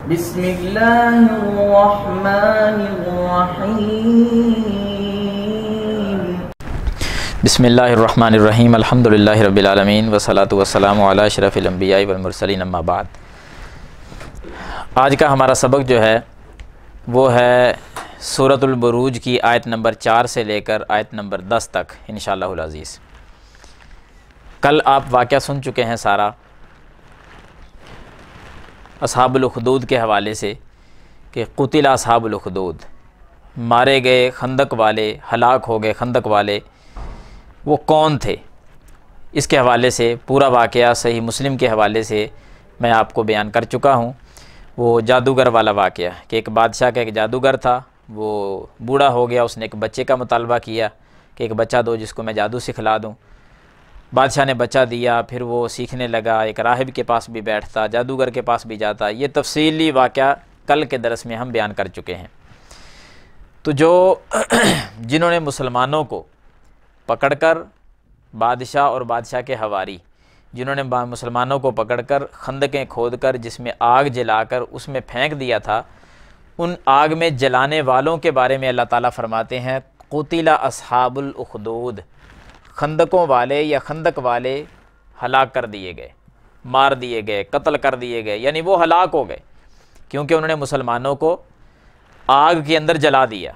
بسم اللہ الرحمن الرحیم بسم اللہ الرحمن الرحیم الحمدللہ رب العالمین والصلاة والسلام علی اشرف الانبیاء والمرسلین اما بعد۔ آج کا ہمارا سبق جو ہے وہ ہے سورۃ البروج کی آیت نمبر 4 سے لے کر آیت نمبر 10 تک انشاءاللہ العزیز۔ کل آپ واقعہ سن چکے ہیں سارا اصحاب الاخدود کے حوالے سے کہ قتل اصحاب الاخدود، مارے گئے خندق والے، ہلاک ہو گئے خندق والے، وہ کون تھے؟ اس کے حوالے سے پورا واقعہ صحیح مسلم کے حوالے سے میں آپ کو بیان کر چکا ہوں۔ وہ جادوگر والا واقعہ کہ ایک بادشاہ کا ایک جادوگر تھا، وہ بوڑھا ہو گیا، اس نے ایک بچے کا مطالبہ کیا کہ ایک بچہ دو جس کو میں جادو سکھلا دوں۔ بادشاہ نے بچہ دیا، پھر وہ سیکھنے لگا، ایک راہب کے پاس بھی بیٹھتا، جادوگر کے پاس بھی جاتا۔ یہ تفصیلی واقعہ کل کے درس میں ہم بیان کر چکے ہیں۔ تو جنہوں نے مسلمانوں کو پکڑ کر بادشاہ اور بادشاہ کے حواری، جنہوں نے مسلمانوں کو پکڑ کر خندقیں کھود کر جس میں آگ جلا کر اس میں پھینک دیا تھا، ان آگ میں جلانے والوں کے بارے میں اللہ تعالیٰ فرماتے ہیں قتل اصحاب الاخدود، خندقوں والے یا خندق والے ہلاک کر دیے گئے، مار دیے گئے، قتل کر دیے گئے، یعنی وہ ہلاک ہو گئے کیونکہ انہوں نے مسلمانوں کو آگ کے اندر جلا دیا۔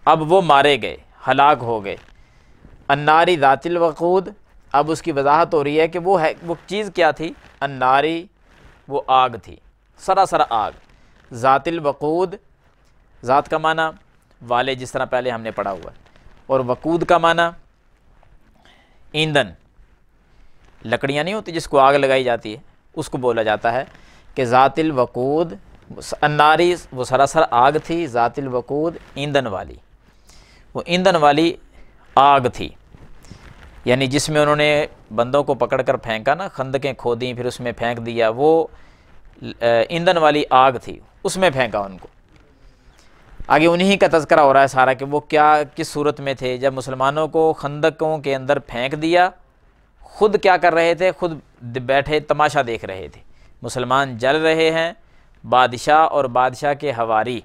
اب وہ مارے گئے، ہلاک ہو گئے۔ الناری ذات الوقود، اب اس کی وضاحت ہو رہی ہے کہ وہ چیز کیا تھی؟ الناری، وہ آگ تھی، سراسر آگ۔ ذات الوقود، ذات کا معنی والے، جس طرح پہلے ہم نے پڑھا ہوا ہے، اور وقود کا معنی ایندھن، لکڑیاں نہیں ہوتی جس کو آگ لگائی جاتی ہے، اس کو بولا جاتا ہے کہ ذات الوقود۔ الناری وہ سراسر آگ تھی، ذات الوقود ایندھن والی، وہ ایندھن والی آگ تھی، یعنی جس میں انہوں نے بندوں کو پکڑ کر پھینکا نا، خندقیں کھودیں پھر اس میں پھینک دیا، وہ ایندھن والی آگ تھی، اس میں پھینکا ان کو۔ آگے انہی کا تذکرہ ہو رہا ہے سارا کہ وہ کس صورت میں تھے جب مسلمانوں کو خندقوں کے اندر پھینک دیا، خود کیا کر رہے تھے؟ خود بیٹھے تماشا دیکھ رہے تھے، مسلمان جل رہے ہیں۔ بادشاہ اور بادشاہ کے حواری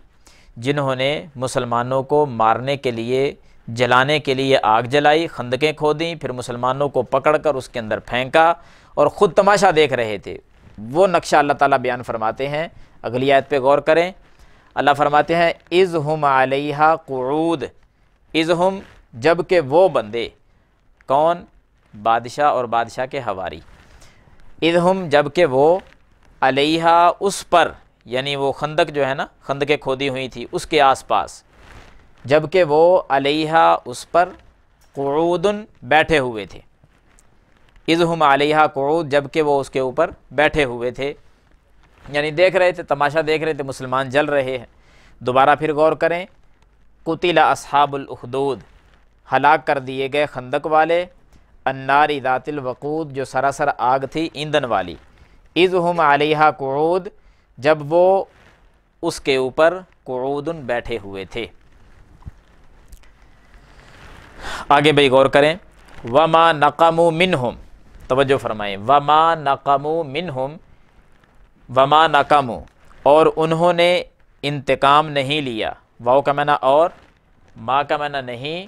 جنہوں نے مسلمانوں کو مارنے کے لیے، جلانے کے لیے آگ جلائی، خندقیں کھودیں، پھر مسلمانوں کو پکڑ کر اس کے اندر پھینکا اور خود تماشا دیکھ رہے تھے، وہ نقشہ اللہ تعالیٰ بیان فرماتے ہیں۔ اگلی آیت پہ غور کریں، اللہ فرماتے ہیں اذ ہم علیہا قعود، اذ ہم جب کہ وہ بندے، کون؟ بادشاہ اور بادشاہ کے حواری۔ اذ ہم جب کہ وہ علیہا اس پر، یعنی وہ خندق جو ہے نا، خندقیں کھودی ہوئی تھی اس کے آس پاس، جب کہ وہ علیہا اس پر قعود بیٹھے ہوئے تھے۔ اذ ہم علیہا قعود، جب کہ وہ اس کے اوپر بیٹھے ہوئے تھے، یعنی دیکھ رہے تھے، تماشا دیکھ رہے تھے، مسلمان جل رہے ہیں۔ دوبارہ پھر غور کریں، قتل اصحاب الاخدود، ہلاک کر دیے گئے خندق والے، الناری ذات الوقود، جو سراسر آگ تھی ایندھن والی، اذ ہم علیہا قعود، جب وہ اس کے اوپر قعود بیٹھے ہوئے تھے۔ آگے بھئی غور کریں، وما نقموا منہم، توجہ فرمائیں، وما نقموا منہم، وما نقموا، اور انہوں نے انتقام نہیں لیا، واو کا معنی اور، ما کا معنی نہیں،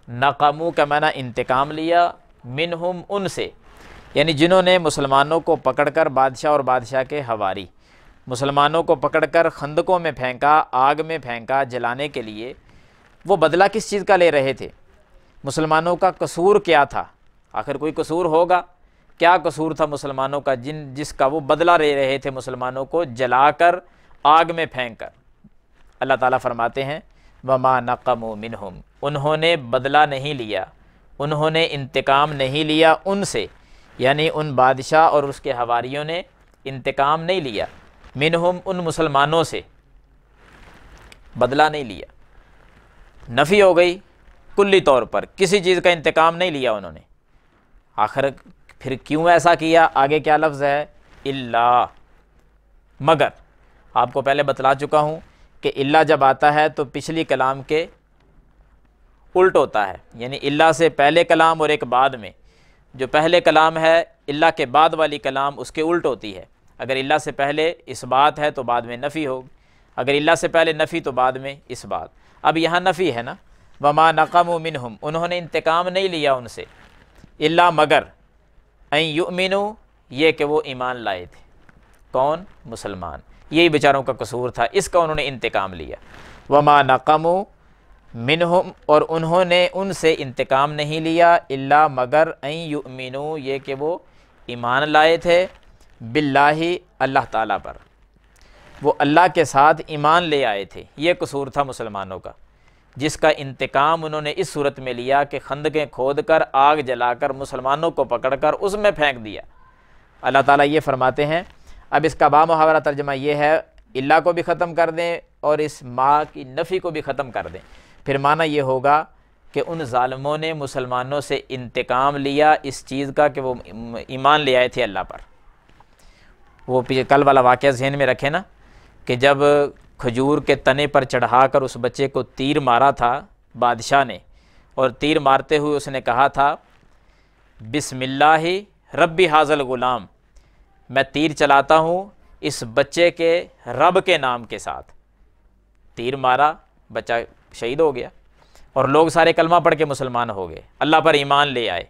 نقموا کا معنی انتقام لیا، منہم ان سے، یعنی جنہوں نے مسلمانوں کو پکڑ کر، بادشاہ اور بادشاہ کے حواری مسلمانوں کو پکڑ کر خندقوں میں پھینکا، آگ میں پھینکا جلانے کے لیے، وہ بدلہ کس چیز کا لے رہے تھے؟ مسلمانوں کا قصور کیا تھا؟ آخر کوئی قصور ہوگا، کیا قصور تھا مسلمانوں کا جس کا وہ بدلہ لے رہے تھے مسلمانوں کو جلا کر، آگ میں پھینک کر؟ اللہ تعالیٰ فرماتے ہیں وما نقموا منہم، انہوں نے بدلہ نہیں لیا، انہوں نے انتقام نہیں لیا ان سے، یعنی ان بادشاہ اور اس کے حواریوں نے انتقام نہیں لیا، منہم ان مسلمانوں سے بدلہ نہیں لیا، نفی ہو گئی کلی طور پر، کسی چیز کا انتقام نہیں لیا انہوں نے۔ آخر پھر کیوں ایسا کیا؟ آگے کیا لفظ ہے؟ الا، مگر۔ آپ کو پہلے بتلا چکا ہوں کہ الا جب آتا ہے تو پچھلی کلام کے الٹ ہوتا ہے، یعنی الا سے پہلے کلام اور ایک بعد میں، جو پہلے کلام ہے الا کے بعد والی کلام اس کے الٹ ہوتی ہے، اگر اللہ سے پہلے اس بات ہے تو بعد میں نفی ہوگی، اگر اللہ سے پہلے نفی تو بعد میں اس بات۔ اب یہاں نفی ہے نا، وما نقموا منہم، انہوں نے انتقام نہیں لیا ان سے، الا مگر ان یؤمنوا، یہ کہ وہ ایمان لائے تھے۔ کون؟ مسلمان، یہی بیچاروں کا قصور تھا، اس کا انہوں نے انتقام لیا۔ وما نقموا منہم، اور انہوں نے ان سے انتقام نہیں لیا، الا مگر ان یؤمنوا، یہ کہ وہ ایمان لائے تھے، باللہ، اللہ تعالیٰ پر، وہ اللہ کے ساتھ ایمان لے آئے تھے۔ یہ قصور تھا مسلمانوں کا، جس کا انتقام انہوں نے اس صورت میں لیا کہ خندقیں کھود کر، آگ جلا کر، مسلمانوں کو پکڑ کر اس میں پھینک دیا۔ اللہ تعالیٰ یہ فرماتے ہیں، اب اس کا بامحاورہ ترجمہ یہ ہے، اللہ کو بھی ختم کر دیں اور اس ماں کی نفی کو بھی ختم کر دیں، پھر معنی یہ ہوگا کہ ان ظالموں نے مسلمانوں سے انتقام لیا اس چیز کا کہ وہ ایمان لے آئے تھے اللہ پر۔ وہ کل والا واقعہ ذہن میں رکھیں نا، کہ جب کھجور کے تنے پر چڑھا کر اس بچے کو تیر مارا تھا بادشاہ نے، اور تیر مارتے ہوئے اس نے کہا تھا بسم اللہ ربی حاضل غلام، میں تیر چلاتا ہوں اس بچے کے رب کے نام کے ساتھ۔ تیر مارا، بچہ شہید ہو گیا، اور لوگ سارے کلمہ پڑھ کے مسلمان ہو گئے، اللہ پر ایمان لے آئے۔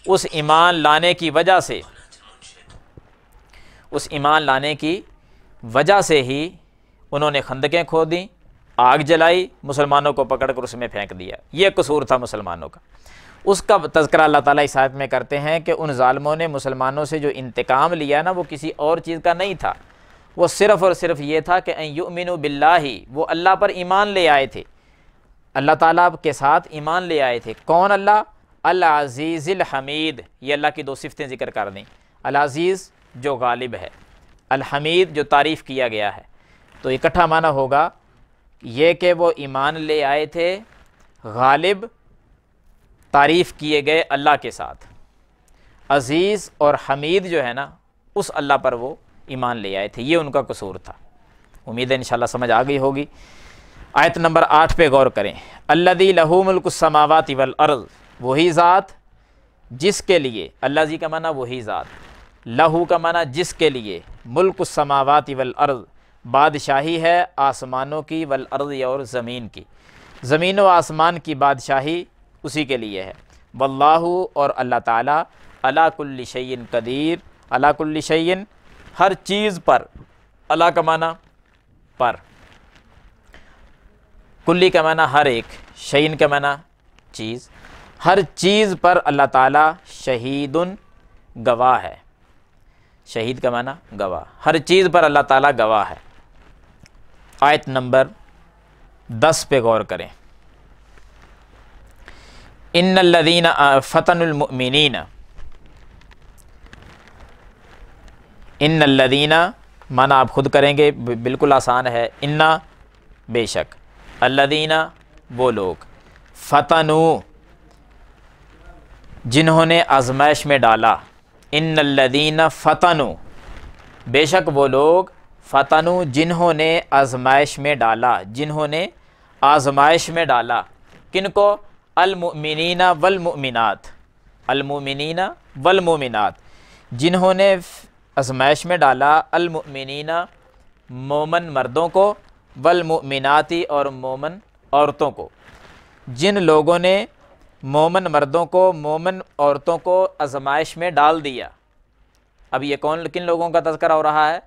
اس ایمان لانے کی وجہ سے ہی انہوں نے خندقیں کھودیں، آگ جلائی، مسلمانوں کو پکڑ کر اس میں پھینک دیا۔ یہ قصور تھا مسلمانوں کا، اس کا تذکرہ اللہ تعالیٰ اس آیت میں کرتے ہیں کہ ان ظالموں نے مسلمانوں سے جو انتقام لیا نا، وہ کسی اور چیز کا نہیں تھا، وہ صرف اور صرف یہ تھا کہ ان یؤمنوا باللہ، وہ اللہ پر ایمان لے آئے تھے، اللہ تعالیٰ کے ساتھ ایمان لے آئے تھے۔ کون اللہ؟ العزیز الحمید، یہ اللہ کی دو صفتیں ذکر کر دیں، العزیز جو غالب ہے، الحمید جو تعریف کیا گیا ہے۔ تو اکٹھا معنی ہوگا یہ کہ وہ ایمان لے آئے تھے غالب تعریف کیے گئے اللہ کے ساتھ، عزیز اور حمید جو ہے نا اس اللہ پر وہ ایمان لے آئے تھے، یہ ان کا قصور تھا۔ امید ہے انشاءاللہ سمجھ آ گئی ہوگی۔ آیت نمبر 8 پہ غور کریں، الذی لہ ملک السماوات والارض، وہی ذات جس کے لیے، الذی کا معنی وہی ذات، لہو کا معنی جس کے لیے، ملک السماوات والارض بادشاہی ہے آسمانوں کی، والارض اور زمین کی، زمین و آسمان کی بادشاہی اسی کے لیے ہے۔ واللہ، اور اللہ تعالیٰ، علی کل شیء قدیر، علی کل شیء ہر چیز پر، علی کا معنی پر، کلی کا معنی ہر ایک، شیء کا معنی چیز، ہر چیز پر اللہ تعالیٰ شہید گواہ ہے، شہید کا معنی گواہ، ہر چیز پر اللہ تعالیٰ گواہ ہے۔ آیت نمبر 10 پہ غور کریں، ان الذین فتنوا المؤمنین، ان الذین معنی آپ خود کریں گے، بالکل آسان ہے، انا بے شک، الذین وہ لوگ، فتنوا جنہوں نے آزمائش میں ڈالا، ان الذین فتنوا بے شک وہ لوگ، فتنوا جنہوں نے آزمائش میں ڈالا، جنہوں نے آزمائش میں ڈالا، کن کو؟ المؤمنین والمؤمنات، المؤمنین والمؤمنات، جنہوں نے آزمائش میں ڈالا المؤمنین مومن مردوں کو، والمؤمناتی اور مومن عورتوں کو، جن لوگوں نے مومن مردوں کو، مومن عورتوں کو آزمائش میں ڈال دیا۔ اب یہ کن لوگوں کا تذکرہ ہو رہا ہے؟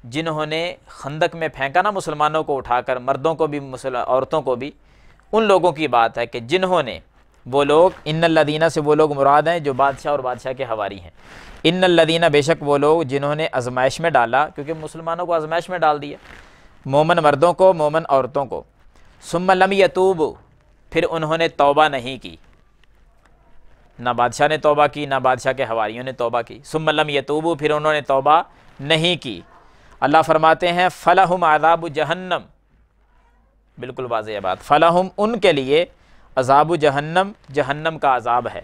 جنہوں نے خندق میں پھینکا نا مسلمانوں کو اٹھا کر، مردوں کو بھی عورتوں کو بھی، ان لوگوں کی بات ہے کہ جنہوں نے، وہ لوگ، ان الذین سے وہ لوگ مراد ہیں جو بادشاہ اور بادشاہ کے حواری ہیں، ان الذین بے شک وہ لوگ جنہوں نے آزمائش میں ڈالا، کیونکہ مسلمانوں کو آزمائش میں ڈال دیا، مومن مردوں کو، مومن عورتوں کو، ثم لم یتوبوا پھر انہوں نے توبہ نہیں کی، نہ بادشاہ نے توبہ کی، نہ بادشاہ کے حواریوں نے توبہ کی، ثم لم یتوبوا پھر انہوں نے توبہ نہیں کی، اللہ فرماتے ہیں فلہم عذاب جہنم، بالکل واضح ہے بات، فلہم ان کے لیے، عذاب جہنم جہنم کا عذاب ہے،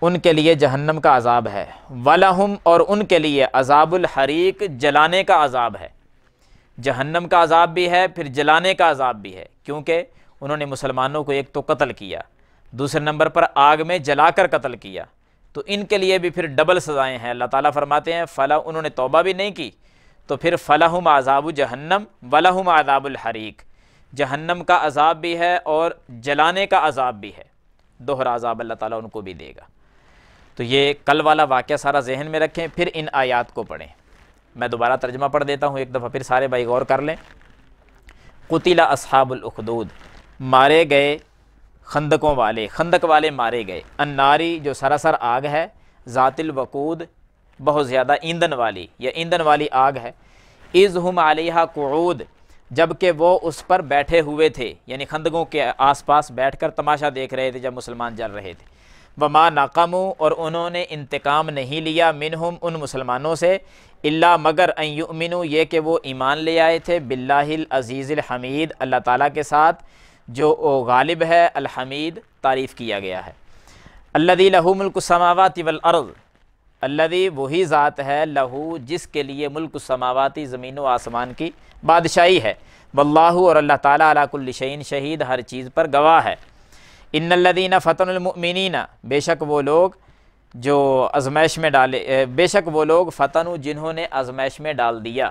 ان کے لیے جہنم کا عذاب ہے، ولہم اور ان کے لیے عذاب الحریق جلانے کا عذاب ہے، جہنم کا عذاب بھی ہے، پھر جلانے کا عذاب بھی ہے، کیونکہ انہوں نے مسلمانوں کو ایک تو قتل کیا، دوسرے نمبر پر آگ میں جلا کر قتل کیا، تو ان کے لیے بھی پھر ڈبل سزائیں ہیں۔ اللہ تعالیٰ فرماتے ہیں فلا، انہوں نے توبہ بھی نہیں کی تو پھر فلہم عذاب جہنم ولہم عذاب الحریق، جہنم کا عذاب بھی ہے اور جلانے کا عذاب بھی ہے، دوہرا عذاب اللہ تعالیٰ ان کو بھی دے گا۔ تو یہ کل والا واقعہ سارا ذہن میں رکھیں، پھر ان آیات کو پڑھیں۔ میں دوبارہ ترجمہ پڑھ دیتا ہوں ایک دفعہ، پھر سارے بھائی غور کر لیں۔ قتل اصحاب الاخدود، مارے گئے خندقوں والے، خندق والے مارے گئے، الناری جو سراسر آگ ہے، ذات الوقود بہت زیادہ ایندھن والی یا ایندھن والی آگ ہے، اذ ہم علیہا قعود جب کہ وہ اس پر بیٹھے ہوئے تھے، یعنی خندقوں کے آس پاس بیٹھ کر تماشا دیکھ رہے تھے جب مسلمان جل رہے تھے۔ وما نقموا، اور انہوں نے انتقام نہیں لیا، منہم ان مسلمانوں سے، الا مگر ان یؤمنوا یہ کہ وہ ایمان لے آئے تھے، باللہ العزیز الحمید اللہ تعالیٰ کے ساتھ جو غالب ہے، الحمید تعریف کیا گیا ہے۔ الذی لہ ملک السماوات والارض، الذی وہی ذات ہے، لہو جس کے لیے ملک السماواتی زمین و آسمان کی بادشاہی ہے، واللہ اور اللہ تعالیٰ علی کل شیء شہید ہر چیز پر گواہ ہے۔ ان الذین فتنوا المؤمنین، بے شک وہ لوگ جو آزمائش میں ڈالے، بے شک وہ لوگ فتنوا جنہوں نے آزمائش میں ڈال دیا،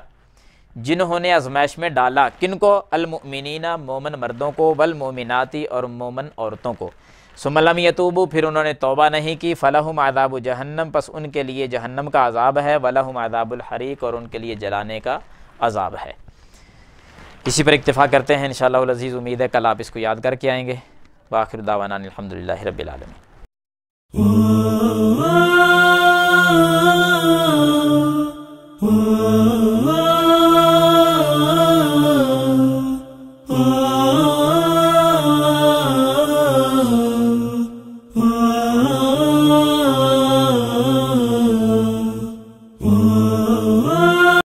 جنہوں نے آزمائش میں ڈالا، کن کو؟ المؤمنین مومن مردوں کو، والمؤمناتی اور مومن عورتوں کو، ثم لم یتوبوا پھر انہوں نے توبہ نہیں کی، فلہم عذاب جہنم پس ان کے لیے جہنم کا عذاب ہے، ولہم عذاب الحریق اور ان کے لیے جلانے کا عذاب ہے۔ اسی پر اکتفا کرتے ہیں انشاءاللہ العزیز، امید ہے کل آپ اس کو یاد کر کے آئیں گے۔ وآخر دعوانا الحمدللہ رب العالمین۔